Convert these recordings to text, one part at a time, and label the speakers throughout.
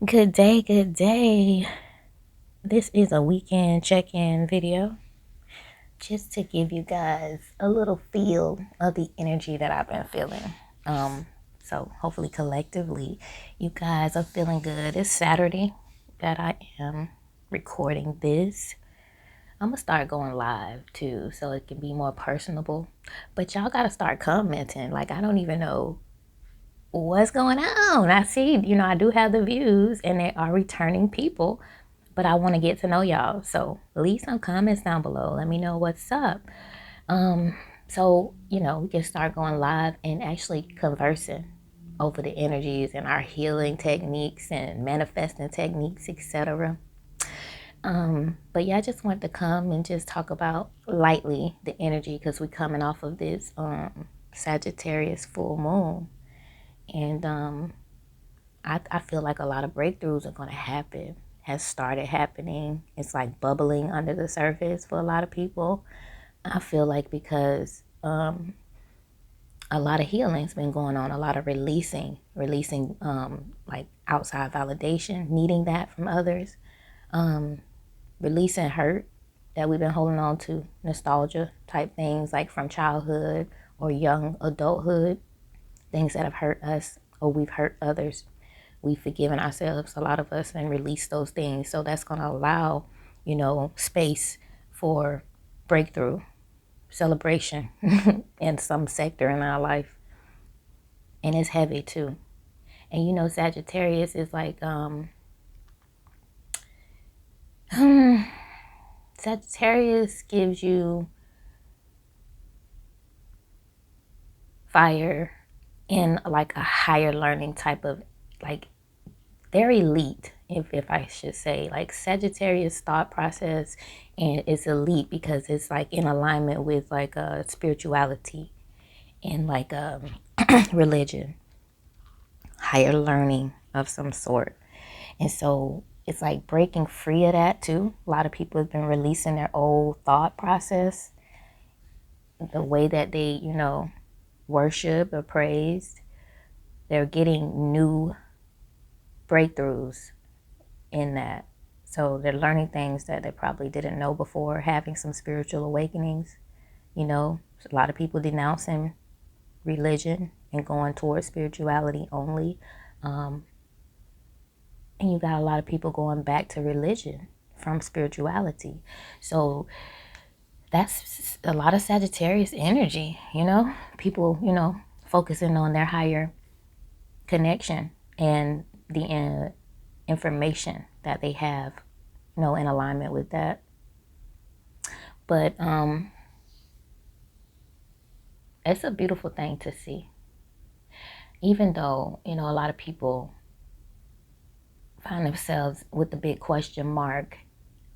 Speaker 1: Good day, good day. This is a weekend check-in video just to give you guys a little feel of the energy that I've been feeling. So hopefully collectively you guys are feeling good. It's Saturday that I am recording this. I'm gonna start going live too so it can be more personable. But y'all gotta start commenting. Like, I don't even know what's going on. I see, I do have the views and they are returning people, but I want to get to know y'all. So leave some comments down below. Let me know what's up. So, we can start going live and actually conversing over the energies and our healing techniques and manifesting techniques, etc. But yeah, I just wanted to come and just talk about lightly the energy because we're coming off of this Sagittarius full moon. And I feel like a lot of breakthroughs are going to happen, has started happening. It's like bubbling under the surface for a lot of people. I feel like because a lot of healing's been going on, a lot of releasing like outside validation, needing that from others, releasing hurt that we've been holding on to, nostalgia type things like from childhood or young adulthood, things that have hurt us or we've hurt others. We've forgiven ourselves, a lot of us, and released those things. So that's going to allow, space for breakthrough, celebration in some sector in our life. And it's heavy too. And Sagittarius is like, Sagittarius gives you fire in like a higher learning type of, like, they're elite, if I should say. Like, Sagittarius thought process and it's elite because it's like in alignment with like spirituality and like religion, higher learning of some sort. And so it's like breaking free of that too. A lot of people have been releasing their old thought process, the way that they worship or praise. They're getting new breakthroughs in that. So they're learning things that they probably didn't know before, having some spiritual awakenings. A lot of people denouncing religion and going towards spirituality only. And you got a lot of people going back to religion from spirituality. So that's a lot of Sagittarius energy, people, focusing on their higher connection and the information that they have, in alignment with that. But it's a beautiful thing to see. Even though, a lot of people find themselves with the big question mark,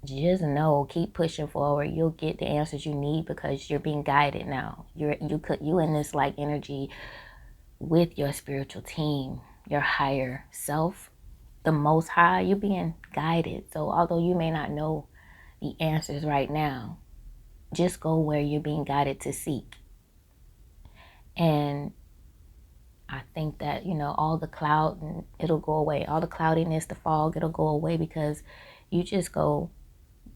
Speaker 1: just keep pushing forward. You'll get the answers you need because you're being guided now. You in this like energy with your spiritual team, your higher self, the most high. You're being guided. So although you may not know the answers right now, just go where you're being guided to seek. And I think that, all the cloud, and it'll go away. All the cloudiness, the fog, it'll go away because you just go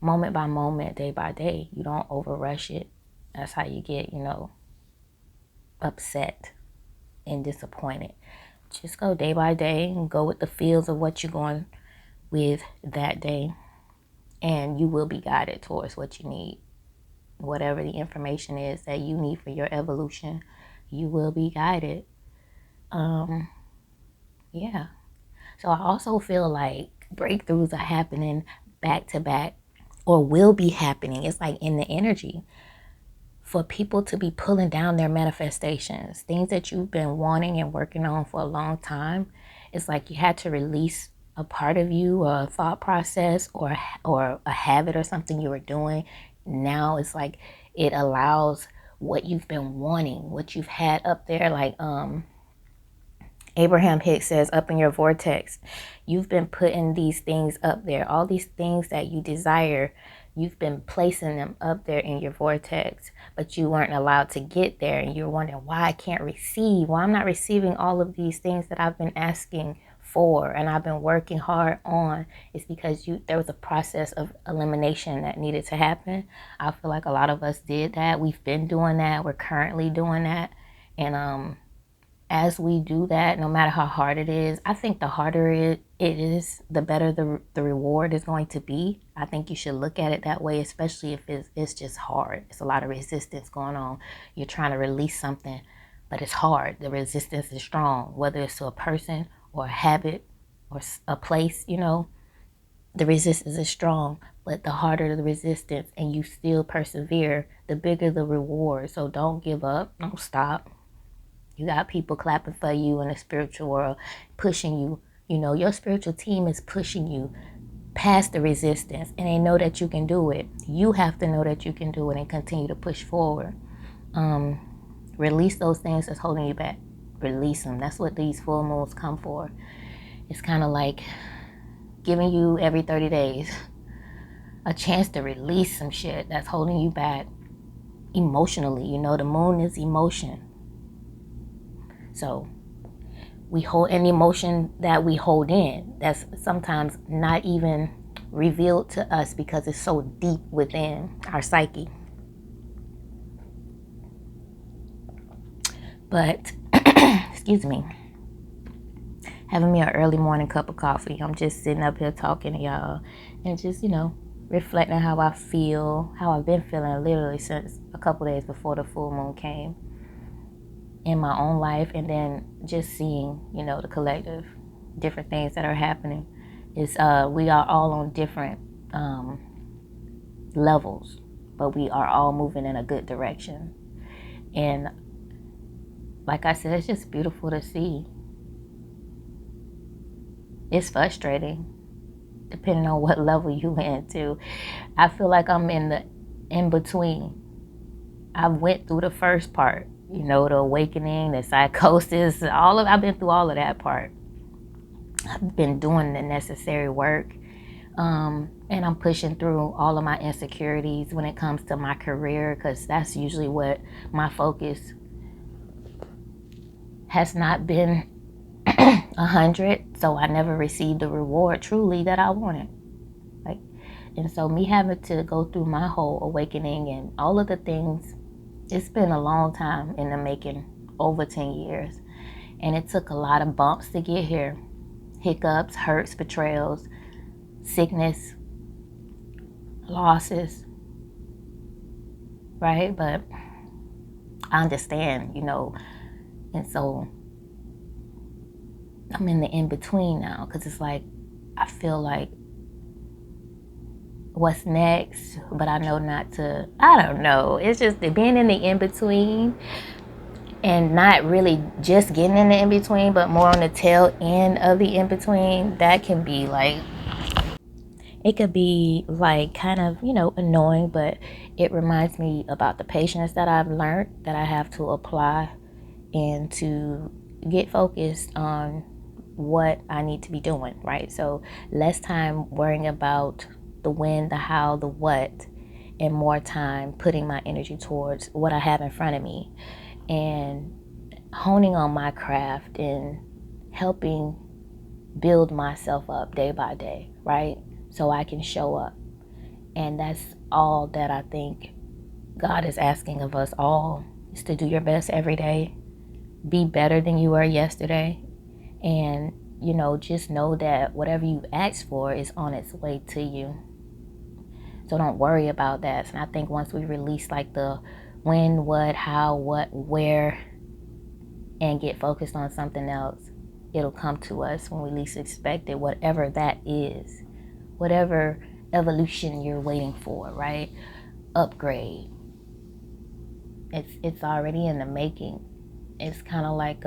Speaker 1: moment by moment, day by day. You don't overrush it. That's how you get, upset and disappointed. Just go day by day and go with the feels of what you're going with that day. And you will be guided towards what you need. Whatever the information is that you need for your evolution, you will be guided. Yeah. So I also feel like breakthroughs are happening back to back, or will be happening. It's like in the energy for people to be pulling down their manifestations, things that you've been wanting and working on for a long time. It's like you had to release a part of you, or a thought process, or a habit or something you were doing. Now it's like it allows what you've been wanting, what you've had up there, like Abraham Hicks says, up in your vortex. You've been putting these things up there. All these things that you desire, you've been placing them up there in your vortex, but you weren't allowed to get there. And you're wondering why I can't receive, why I'm not receiving all of these things that I've been asking for and I've been working hard on is because there was a process of elimination that needed to happen. I feel like a lot of us did that. We've been doing that. We're currently doing that. And as we do that, no matter how hard it is, I think the harder it is, the better the reward is going to be. I think you should look at it that way, especially if it's just hard. It's a lot of resistance going on. You're trying to release something, but it's hard. The resistance is strong, whether it's to a person or a habit or a place, the resistance is strong. But the harder the resistance and you still persevere, the bigger the reward. So don't give up. Don't stop. You got people clapping for you in the spiritual world, pushing you. Your spiritual team is pushing you past the resistance, and they know that you can do it. You have to know that you can do it and continue to push forward. Release those things that's holding you back. Release them. That's what these full moons come for. It's kind of like giving you every 30 days a chance to release some shit that's holding you back emotionally. The moon is emotion. So we hold an emotion that we hold in that's sometimes not even revealed to us because it's so deep within our psyche. But, excuse me, having me an early morning cup of coffee. I'm just sitting up here talking to y'all and just, reflecting how I feel, how I've been feeling literally since a couple days before the full moon came in my own life, and then just seeing, the collective, different things that are happening. Is we are all on different levels, but we are all moving in a good direction. And like I said, it's just beautiful to see. It's frustrating, depending on what level you into. I feel like I'm in the in-between. I went through the first part, the awakening, the psychosis, I've been through all of that part. I've been doing the necessary work. And I'm pushing through all of my insecurities when it comes to my career, because that's usually what my focus has not been 100. So I never received the reward truly that I wanted. And so me having to go through my whole awakening and all of the things, it's been a long time in the making, over 10 years. And it took a lot of bumps to get here. Hiccups, hurts, betrayals, sickness, losses, right? But I understand, and so I'm in the in-between now, because it's like, I feel like, what's next? But I know not to, I don't know. It's just being in the in-between and not really just getting in the in-between, but more on the tail end of the in-between. That can be like, it could be like kind of, annoying, but it reminds me about the patience that I've learned that I have to apply and to get focused on what I need to be doing, right? So less time worrying about the when, the how, the what, and more time putting my energy towards what I have in front of me and honing on my craft and helping build myself up day by day, right? So I can show up. And that's all that I think God is asking of us all, is to do your best every day, be better than you were yesterday, and just know that whatever you ask for is on its way to you. So don't worry about that. And I think once we release like the when, what, how, what, where, and get focused on something else, it'll come to us when we least expect it, whatever that is, whatever evolution you're waiting for, right? Upgrade. It's already in the making. It's kind of like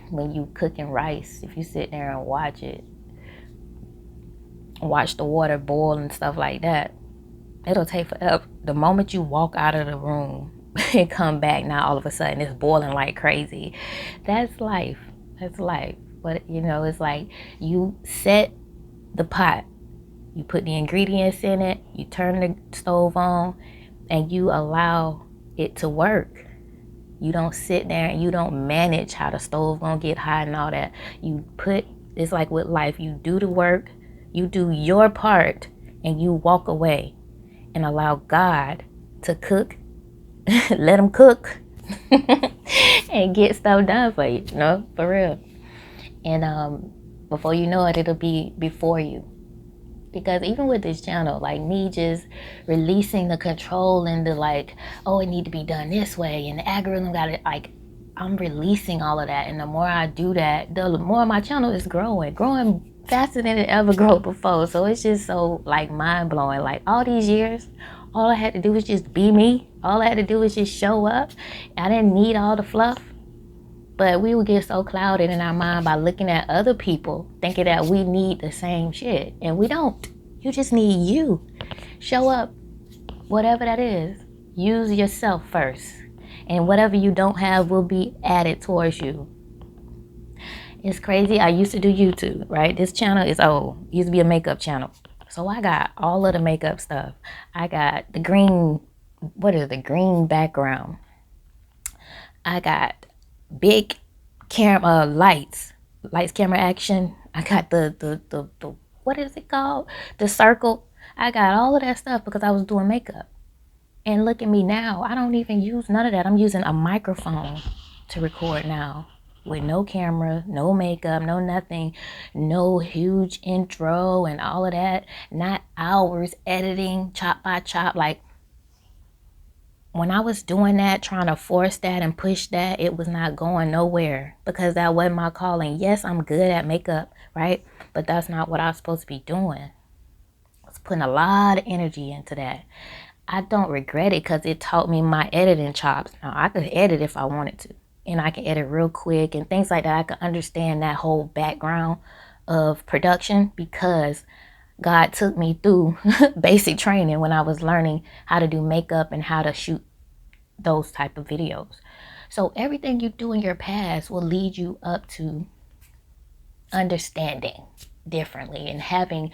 Speaker 1: when you cooking rice. If you sit there and watch the water boil and stuff like that, it'll take forever. The moment you walk out of the room and come back, now all of a sudden it's boiling like crazy. That's life. But it's like you set the pot, you put the ingredients in it, you turn the stove on, and you allow it to work. You don't sit there and you don't manage how the stove gonna get hot and all that. You put It's like with life. You do the work, you do your part, and you walk away and allow God to cook. Let him cook and get stuff done for you, for real. And before you know it, it'll be before you. Because even with this channel, like me just releasing the control and the like, oh, it need to be done this way, and the algorithm got it, like, I'm releasing all of that. And the more I do that, the more my channel is growing faster than it ever grew before. So it's just so like mind blowing. Like all these years, all I had to do was just be me. All I had to do was just show up. I didn't need all the fluff. But we would get so clouded in our mind by looking at other people, thinking that we need the same shit. And we don't. You just need you. Show up, whatever that is. Use yourself first. And whatever you don't have will be added towards you. It's crazy. I used to do YouTube, right? This channel is old. It used to be a makeup channel. So I got all of the makeup stuff. I got the green, green background. I got big camera lights, camera, action. I got the what is it called? The circle. I got all of that stuff because I was doing makeup. And look at me now. I don't even use none of that. I'm using a microphone to record now with no camera, no makeup, no nothing, no huge intro and all of that. Not hours editing, chop by chop. Like, when I was doing that, trying to force that and push that, it was not going nowhere because that wasn't my calling. Yes, I'm good at makeup, right? But that's not what I was supposed to be doing. I was putting a lot of energy into that. I don't regret it because it taught me my editing chops. Now, I could edit if I wanted to, and I can edit real quick and things like that. I could understand that whole background of production because God took me through basic training when I was learning how to do makeup and how to shoot those type of videos. So everything you do in your past will lead you up to understanding differently and having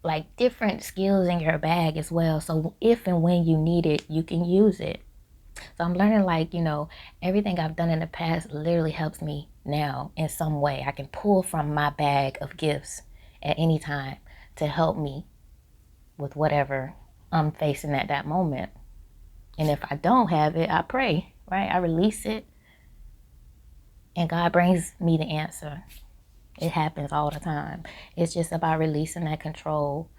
Speaker 1: like different skills in your bag as well. So if and when you need it, you can use it. So I'm learning, like, everything I've done in the past literally helps me now in some way. I can pull from my bag of gifts at any time to help me with whatever I'm facing at that moment. And if I don't have it, I pray, right? I release it and God brings me the answer. It happens all the time. It's just about releasing that control.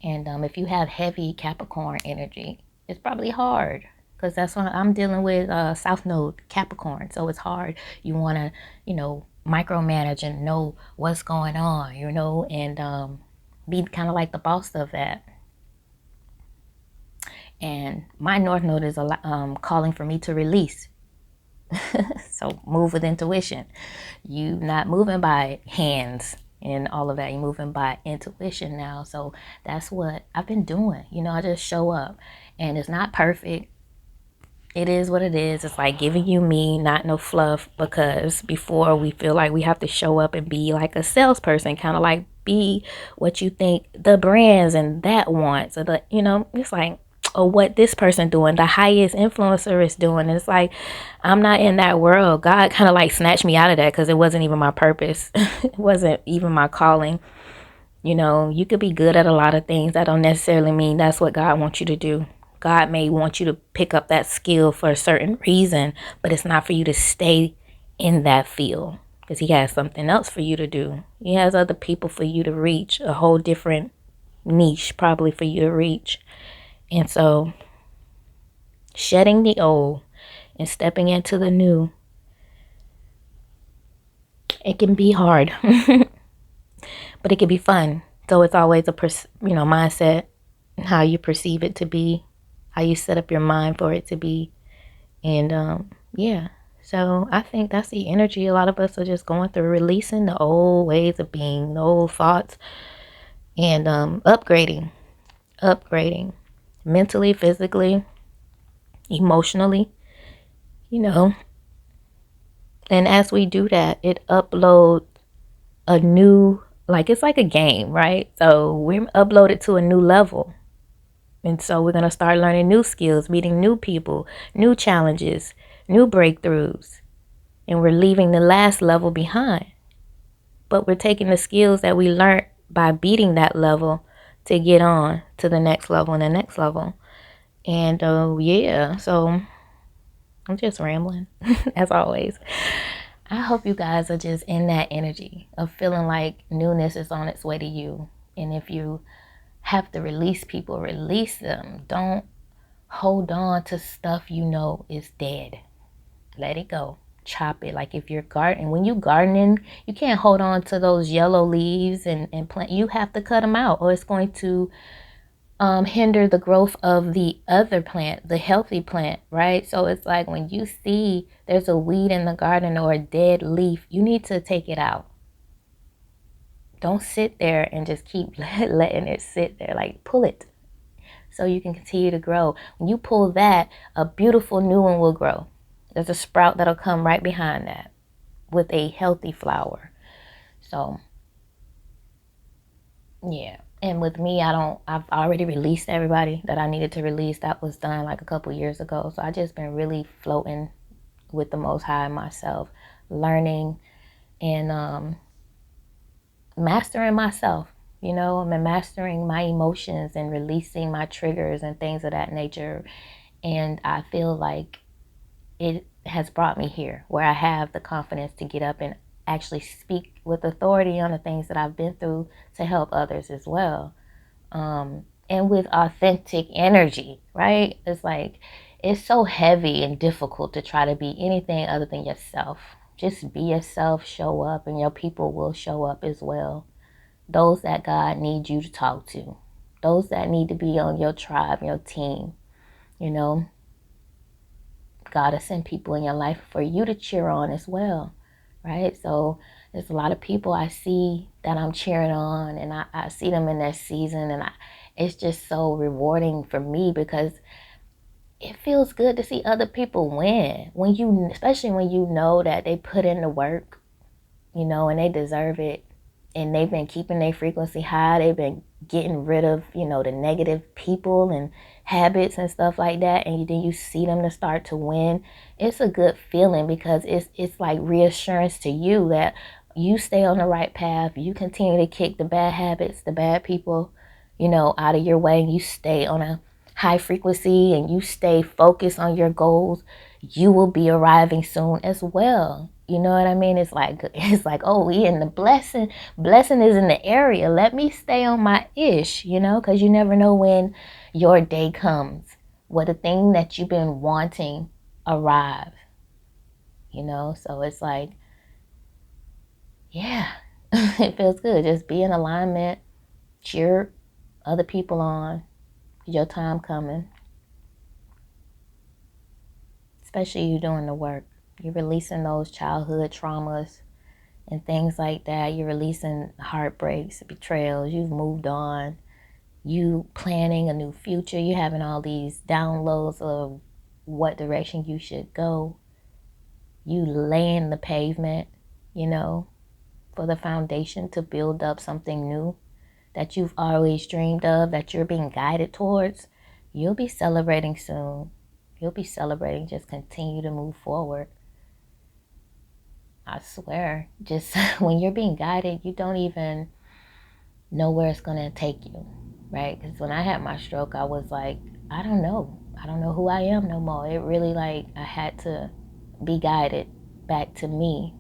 Speaker 1: And if you have heavy Capricorn energy, it's probably hard because that's what I'm dealing with, South Node Capricorn. So it's hard. You want to, micromanage and know what's going on, and be kind of like the boss of that. And my North Node is calling for me to release. So move with intuition. You not moving by hands and all of that. You're moving by intuition now. So that's what I've been doing. I just show up, and it's not perfect. It is what it is. It's like giving you me, not no fluff, because before we feel like we have to show up and be like a salesperson, kind of like be what you think the brands and that wants. So it's like, or what this person doing, the highest influencer is doing. It's like, I'm not in that world. God kind of like snatched me out of that because it wasn't even my purpose. It wasn't even my calling. You could be good at a lot of things. That don't necessarily mean that's what God wants you to do. God may want you to pick up that skill for a certain reason, but it's not for you to stay in that field because he has something else for you to do. He has other people for you to reach, a whole different niche probably for you to reach. And so shedding the old and stepping into the new, it can be hard, but it can be fun. So it's always a mindset, how you perceive it to be, how you set up your mind for it to be. And so I think that's the energy a lot of us are just going through, releasing the old ways of being, the old thoughts, and upgrading mentally, physically, emotionally, and as we do that, it uploads a new, like, it's like a game, right? So we're uploaded to a new level. And so we're going to start learning new skills, meeting new people, new challenges, new breakthroughs. And we're leaving the last level behind. but we're taking the skills that we learned by beating that level to get on to the next level and the next level. And yeah, so I'm just rambling as always. I hope you guys are just in that energy of feeling like newness is on its way to you. And if you have to release people, release them. Don't hold on to stuff you know is dead. Let it go. Chop it. Like if you're gardening, when you gardening, you can't hold on to those yellow leaves and plant. You have to cut them out, or it's going to hinder the growth of the other plant, the healthy plant, right? So it's like when you see there's a weed in the garden or a dead leaf, you need to take it out. Don't sit there and just keep letting it sit there. Like pull it so you can continue to grow. When you pull that, a beautiful new one will grow. There's a sprout that'll come right behind that with a healthy flower. So yeah. And with me, I've already released everybody that I needed to release. That was done like a couple years ago. So I just been really floating with the Most High myself, learning and mastering myself. You know, I'm mastering my emotions and releasing my triggers and things of that nature. And I feel like it has brought me here where I have the confidence to get up and actually speak with authority on the things that I've been through to help others as well. And with authentic energy, right? It's like, it's so heavy and difficult to try to be anything other than yourself. Just be yourself, show up, and your people will show up as well. Those that God needs you to talk to, those that need to be on your tribe, your team, you know, God will send people in your life for you to cheer on as well, right? So there's a lot of people I see that I'm cheering on, and I see them in their season, and it's just so rewarding for me because it feels good to see other people win. When you, especially when you know that they put in the work, you know, and they deserve it, and they've been keeping their frequency high. They've been getting rid of, you know, the negative people and habits and stuff like that, and then you see them to start to win. It's a good feeling because it's like reassurance to you that you stay on the right path. You continue to kick the bad habits, the bad people, you know, out of your way, and you stay on a high frequency and you stay focused on your goals. You will be arriving soon as well. You know what I mean? It's like, oh, we in the blessing. Blessing is in the area. Let me stay on my ish, you know, because you never know when your day comes, where the thing that you've been wanting arrive, you know. So it's like, yeah, it feels good. Just be in alignment, cheer other people on. Your time coming, especially you doing the work. You're releasing those childhood traumas and things like that. You're releasing heartbreaks, betrayals. You've moved on. You planning a new future. You having all these downloads of what direction you should go. You laying the pavement, you know, for the foundation to build up something new that you've always dreamed of, that you're being guided towards. You'll be celebrating soon. You'll be celebrating. Just continue to move forward. I swear, just when you're being guided, you don't even know where it's going to take you, right? Because when I had my stroke, I was like, I don't know. I don't know who I am no more. It really, like, I had to be guided back to me.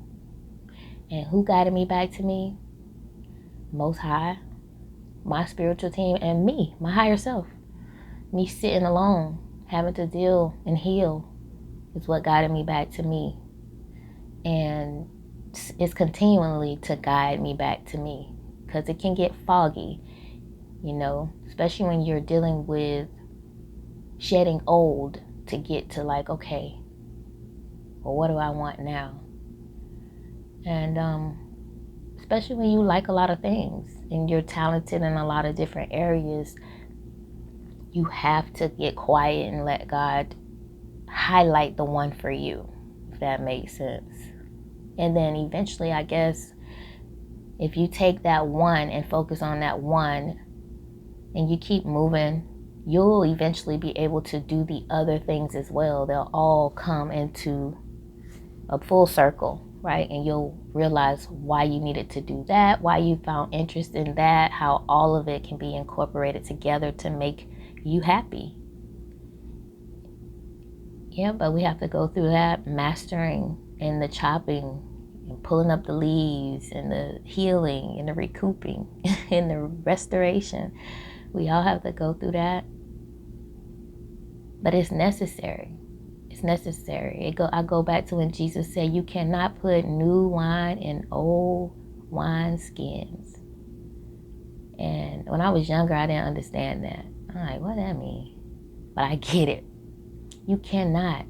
Speaker 1: And who guided me back to me? Most High, my spiritual team, and me, my higher self. Me sitting alone, having to deal and heal is what guided me back to me. And it's continually to guide me back to me, because it can get foggy, you know, especially when you're dealing with shedding old to get to like, okay, well, what do I want now? And especially when you like a lot of things and you're talented in a lot of different areas, you have to get quiet and let God highlight the one for you, if that makes sense. And then eventually, I guess, if you take that one and focus on that one and you keep moving, you'll eventually be able to do the other things as well. They'll all come into a full circle, right? And you'll realize why you needed to do that, why you found interest in that, how all of it can be incorporated together to make you happy. Yeah, but we have to go through that mastering and the chopping and pulling up the leaves and the healing and the recouping and the restoration. We all have to go through that. But it's necessary. It's necessary. I go back to when Jesus said, you cannot put new wine in old wine skins. And when I was younger, I didn't understand that. I'm like, what that mean? But I get it. You cannot.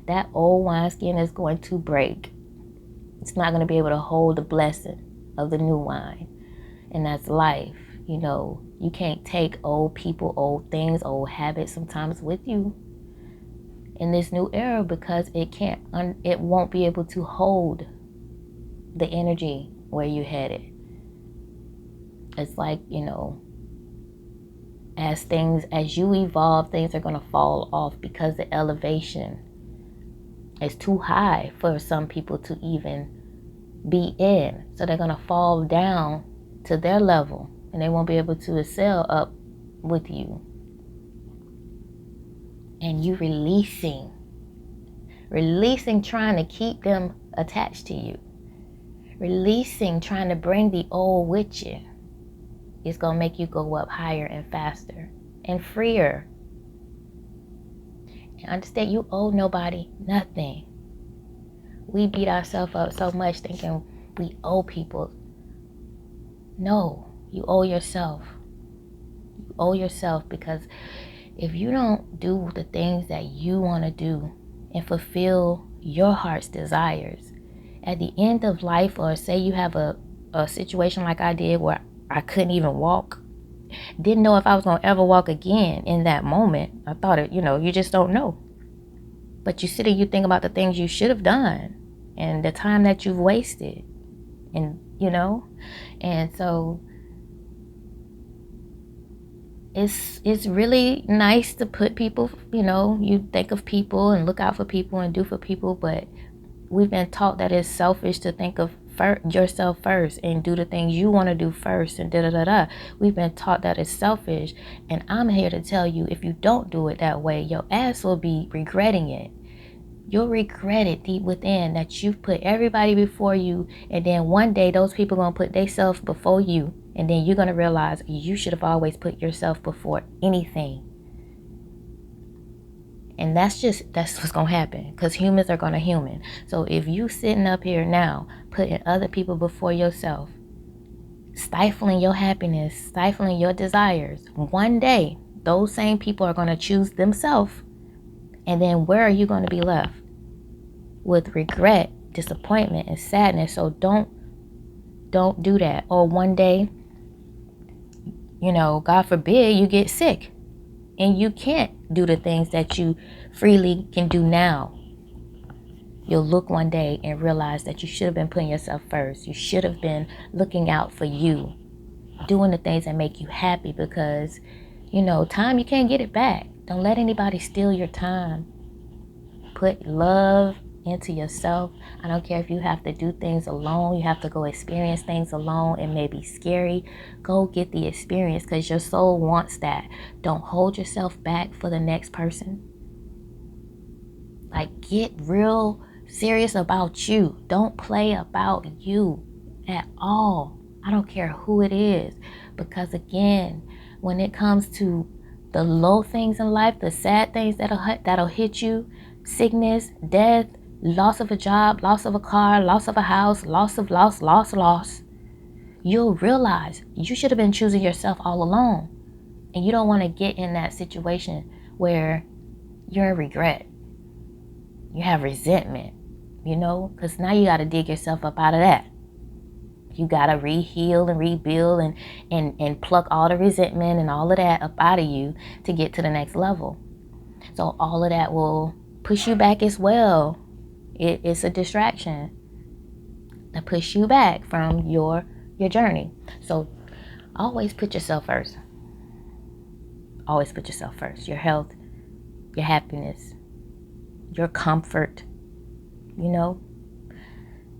Speaker 1: That old wineskin is going to break. It's not going to be able to hold the blessing of the new wine. And that's life. You know, you can't take old people, old things, old habits sometimes with you in this new era, because it won't be able to hold the energy where you're headed. It's like, you know, as you evolve, things are going to fall off because the elevation is too high for some people to even be in. So they're going to fall down to their level and they won't be able to excel up with you. And you releasing, trying to keep them attached to you. Releasing, trying to bring the old with you. It's going to make you go up higher and faster and freer. And understand, you owe nobody nothing. We beat ourselves up so much thinking we owe people. No, you owe yourself. You owe yourself, because if you don't do the things that you want to do and fulfill your heart's desires, at the end of life, or say you have a situation like I did where I couldn't even walk, didn't know if I was going to ever walk again in that moment. I thought it, you just don't know. But you sit and you think about the things you should have done and the time that you've wasted. And, and so it's really nice to put people, you think of people and look out for people and do for people, but we've been taught that it's selfish to think of yourself first and do the things you want to do first and da-da-da-da. We've been taught that it's selfish, and I'm here to tell you, if you don't do it that way, your ass will be regretting it. You'll regret it deep within that you've put everybody before you, and then one day those people are going to put themselves before you, and then you're going to realize you should have always put yourself before anything. And that's what's going to happen, because humans are going to human. So if you sitting up here now putting other people before yourself, stifling your happiness, stifling your desires, one day those same people are going to choose themselves. And then where are you going to be left? With regret, disappointment, and sadness. So don't do that. Or one day, God forbid, you get sick and you can't do the things that you freely can do now. You'll look one day and realize that you should have been putting yourself first. You should have been looking out for you, doing the things that make you happy, because, time, you can't get it back. Don't let anybody steal your time. Put love into yourself. I don't care if you have to do things alone. You have to go experience things alone. It may be scary. Go get the experience, because your soul wants that. Don't hold yourself back for the next person. Like, get real serious about you. Don't play about you at all. I don't care who it is, because again, when it comes to the low things in life, the sad things that'll hit you, sickness, death, loss of a job, loss of a car, loss of a house, loss, you'll realize you should have been choosing yourself all along. And you don't want to get in that situation where you're in regret. You have resentment, because now you got to dig yourself up out of that. You got to re-heal and rebuild and pluck all the resentment and all of that up out of you to get to the next level. So all of that will push you back as well. It's a distraction to push you back from your journey. So always put yourself first. Always put yourself first. Your health, your happiness, your comfort,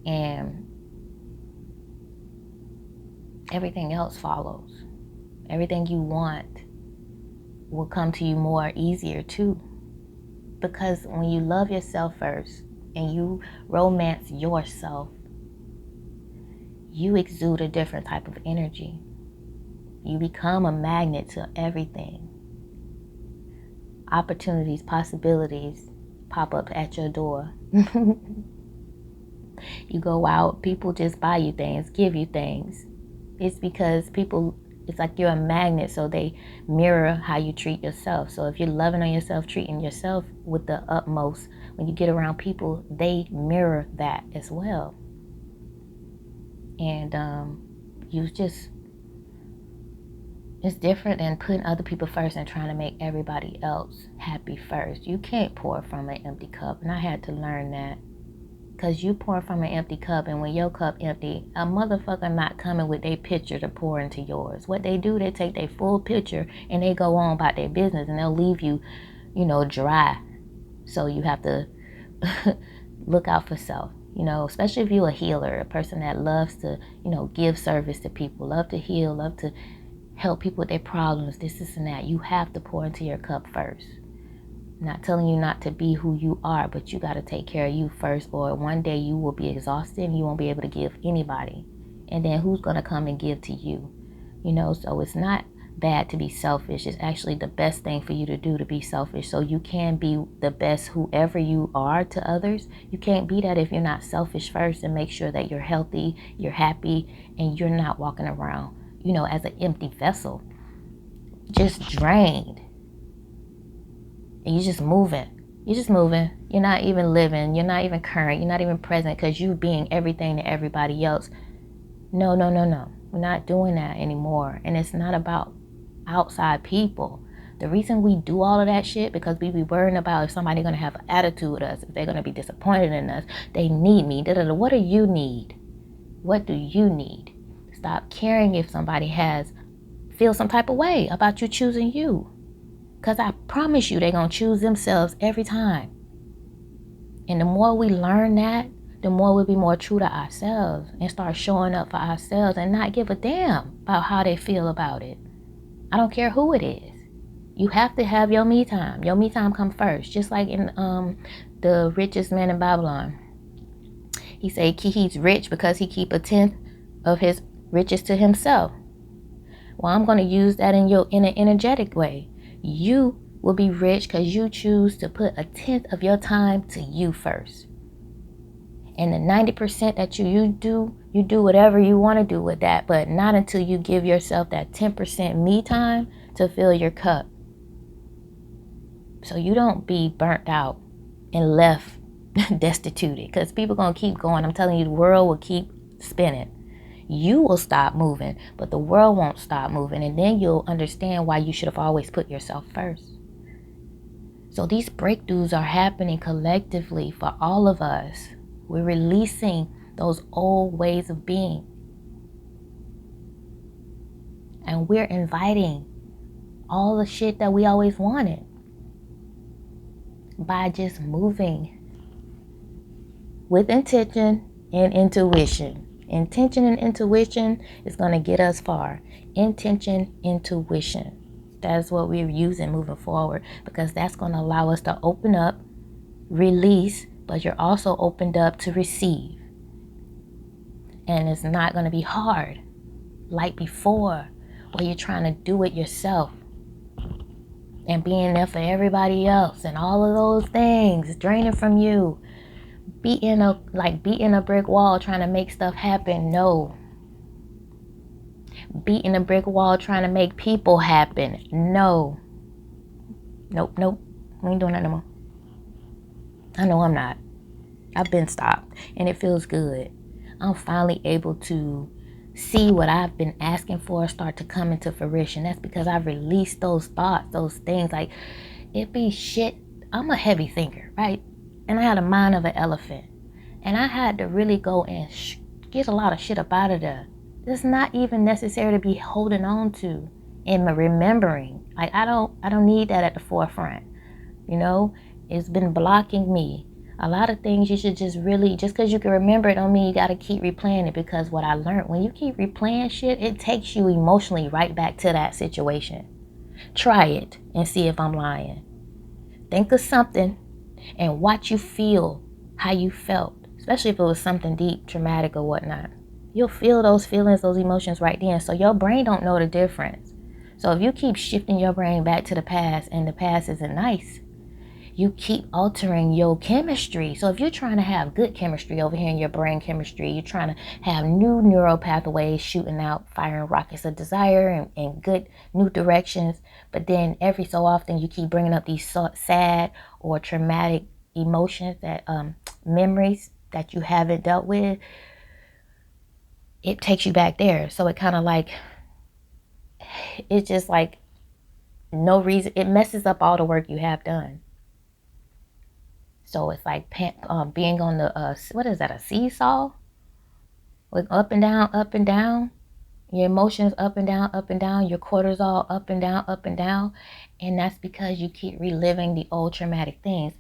Speaker 1: And everything else follows. Everything you want will come to you more easier too. Because when you love yourself first and you romance yourself, you exude a different type of energy. You become a magnet to everything. Opportunities, possibilities pop up at your door. You go out, people just buy you things, give you things. It's because people, it's like you're a magnet, so they mirror how you treat yourself. So if you're loving on yourself, treating yourself with the utmost, when you get around people, they mirror that as well. And it's different than putting other people first and trying to make everybody else happy first. You can't pour from an empty cup, and I had to learn that. Because you pour from an empty cup, and when your cup empty, a motherfucker not coming with their pitcher to pour into yours. What they do, they take their full pitcher and they go on about their business, and they'll leave you, dry. So you have to look out for self, especially if you're a healer, a person that loves to, give service to people, love to heal, love to help people with their problems, this and that. You have to pour into your cup first. Not telling you not to be who you are, but you got to take care of you first, or one day you will be exhausted and you won't be able to give anybody. And then who's going to come and give to you? So it's not bad to be selfish. It's actually the best thing for you to do, to be selfish, so you can be the best whoever you are to others. You can't be that if you're not selfish first, and make sure that you're healthy, you're happy, and you're not walking around, as an empty vessel, just drained. And you're just moving. You're not even living. You're not even current. You're not even present, because you being everything to everybody else. No. We're not doing that anymore. And it's not about outside people. The reason we do all of that shit, because we be worrying about if somebody's going to have an attitude with us, if they're going to be disappointed in us, they need me. What do you need? What do you need? Stop caring if somebody feels some type of way about you choosing you. Because I promise you, they're going to choose themselves every time. And the more we learn that, the more we'll be more true to ourselves and start showing up for ourselves and not give a damn about how they feel about it. I don't care who it is. You have to have your me time. Your me time come first. Just like in the richest man in Babylon. He said he's rich because he keep 1/10 of his riches to himself. Well, I'm going to use that in an energetic way. You will be rich because you choose to put 1/10 of your time to you first. And the 90% that you do whatever you want to do with that, but not until you give yourself that 10% me time to fill your cup. So you don't be burnt out and left destituted, because people going to keep going. I'm telling you, the world will keep spinning. You will stop moving, but the world won't stop moving. And then you'll understand why you should have always put yourself first. So these breakthroughs are happening collectively for all of us. We're releasing those old ways of being. And we're inviting all the shit that we always wanted by just moving with intention and intuition. Intention and intuition is going to get us far. Intention, intuition. That's what we're using moving forward, because that's going to allow us to open up, release, but you're also opened up to receive. And it's not going to be hard like before, where you're trying to do it yourself and being there for everybody else and all of those things draining from you. Beating a brick wall trying to make stuff happen. No. Beating a brick wall trying to make people happen. No. Nope. We ain't doing that no more. I know I'm not. I've been stopped, and it feels good. I'm finally able to see what I've been asking for start to come into fruition. That's because I've released those thoughts, those things. Like, it be shit. I'm a heavy thinker, right? And I had a mind of an elephant. And I had to really go and get a lot of shit up out of there. It's not even necessary to be holding on to and remembering. Like, I don't need that at the forefront. It's been blocking me. A lot of things you should just really, just because you can remember it don't mean you got to keep replaying it, because what I learned, when you keep replaying shit, it takes you emotionally right back to that situation. Try it and see if I'm lying. Think of something and watch you feel how you felt, especially if it was something deep, traumatic or whatnot. You'll feel those feelings, those emotions right then. So your brain don't know the difference. So if you keep shifting your brain back to the past and the past isn't nice, you keep altering your chemistry. So if you're trying to have good chemistry over here in your brain chemistry, you're trying to have new neural pathways shooting out, firing rockets of desire and good new directions. But then every so often you keep bringing up these sad or traumatic emotions, that memories that you haven't dealt with. It takes you back there. So it kind of like, it's just like no reason. It messes up all the work you have done. So it's like being on the, what is that, a seesaw? With up and down, up and down. Your emotions up and down, up and down. Your cortisol up and down, up and down. And that's because you keep reliving the old traumatic things.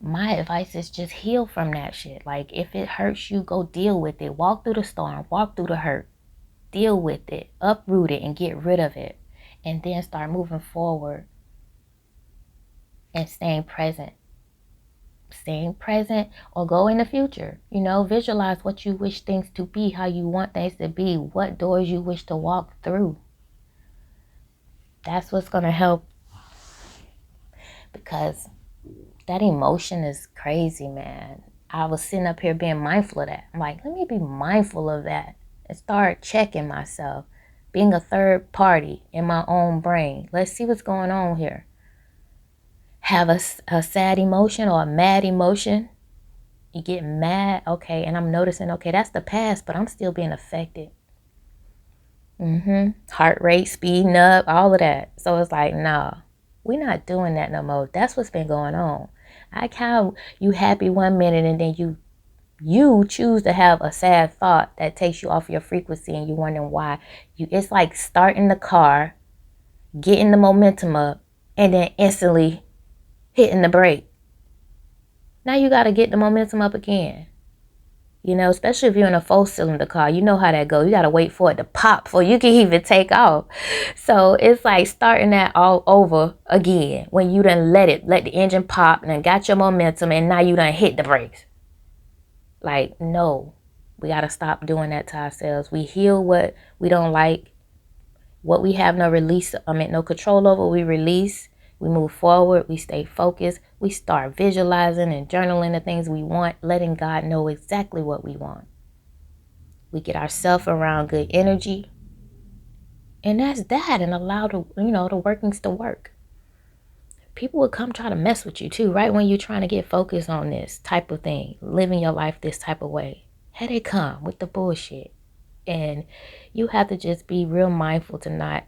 Speaker 1: My advice is just heal from that shit. Like, if it hurts you, go deal with it. Walk through the storm. Walk through the hurt. Deal with it. Uproot it and get rid of it. And then start moving forward and staying present. Staying present, or go in the future. Visualize what you wish things to be, how you want things to be, what doors you wish to walk through. That's what's going to help, because that emotion is crazy, man. I was sitting up here being mindful of that. I'm like, let me be mindful of that and start checking myself, being a third party in my own brain. Let's see what's going on here. Have a sad emotion or a mad emotion. You get mad, okay, and I'm noticing, okay, that's the past, but I'm still being affected. Heart rate speeding up, all of that. So it's like, nah, we're not doing that no more. That's what's been going on. I count you happy one minute, and then you choose to have a sad thought that takes you off your frequency, and you're wondering why. It's like starting the car, getting the momentum up, and then instantly hitting the brake. Now you got to get the momentum up again. Especially if you're in a 4-cylinder car, you know how that goes. You got to wait for it to pop before you can even take off. So it's like starting that all over again when you done let the engine pop and then got your momentum, and now you done hit the brakes. Like, no, we got to stop doing that to ourselves. We heal what we don't like, what we have no control over, we release. We move forward, we stay focused, we start visualizing and journaling the things we want, letting God know exactly what we want. We get ourselves around good energy, and that's that, and allow the workings to work. People will come try to mess with you too, right when you're trying to get focused on this type of thing, living your life this type of way. Here they come with the bullshit. And you have to just be real mindful to not,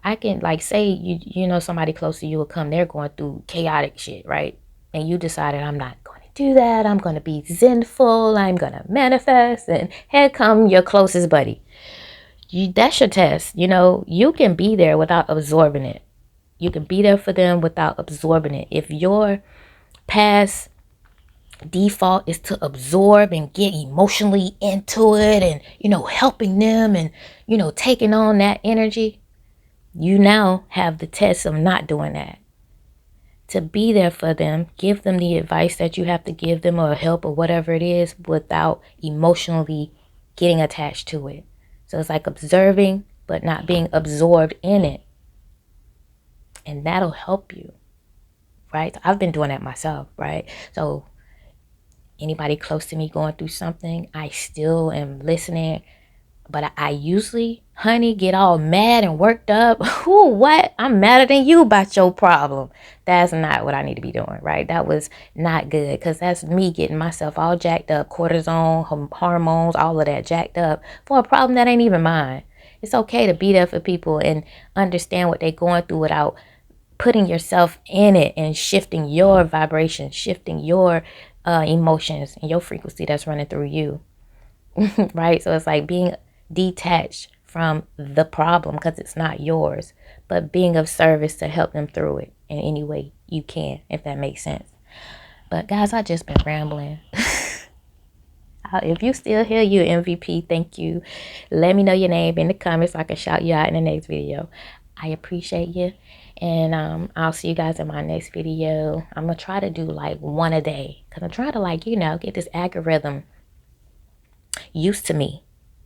Speaker 1: I can, like, say you somebody close to you will come, they're going through chaotic shit, right? And you decided, I'm not going to do that. I'm going to be zenful. I'm going to manifest. And here come your closest buddy. That's your test. You can be there without absorbing it. You can be there for them without absorbing it. If your past default is to absorb and get emotionally into it and, helping them and, taking on that energy, you now have the test of not doing that. To be there for them, give them the advice that you have to give them, or help, or whatever it is, without emotionally getting attached to it. So it's like observing, but not being absorbed in it. And that'll help you, right? I've been doing that myself, right? So anybody close to me going through something, I still am listening. But I usually, honey, get all mad and worked up. Ooh, what? I'm madder than you about your problem. That's not what I need to be doing, right? That was not good, because that's me getting myself all jacked up, cortisone, hormones, all of that jacked up for a problem that ain't even mine. It's okay to be there for people and understand what they're going through without putting yourself in it and shifting your vibration, shifting your emotions and your frequency that's running through you, right? So it's like being detached from the problem, because it's not yours, but being of service to help them through it in any way you can, if that makes sense. But guys, I just been rambling. If you still here, you MVP. Thank you. Let me know your name in the comments so I can shout you out in the next video. I appreciate you. And I'll see you guys in my next video. I'm going to try to do like one a day. Because I'm trying to like, get this algorithm used to me.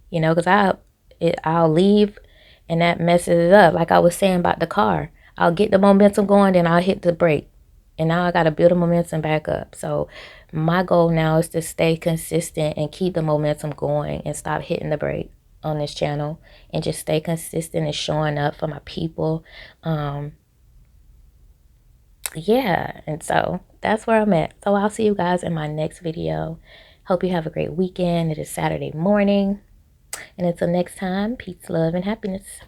Speaker 1: Because I'll leave and that messes it up. Like I was saying about the car. I'll get the momentum going, then I'll hit the brake. And now I got to build the momentum back up. So my goal now is to stay consistent and keep the momentum going and stop hitting the brake on this channel and just stay consistent and showing up for my people. Yeah, and so that's where I'm at. So I'll see you guys in my next video. Hope you have a great weekend. It is Saturday morning. And until next time, peace, love, and happiness.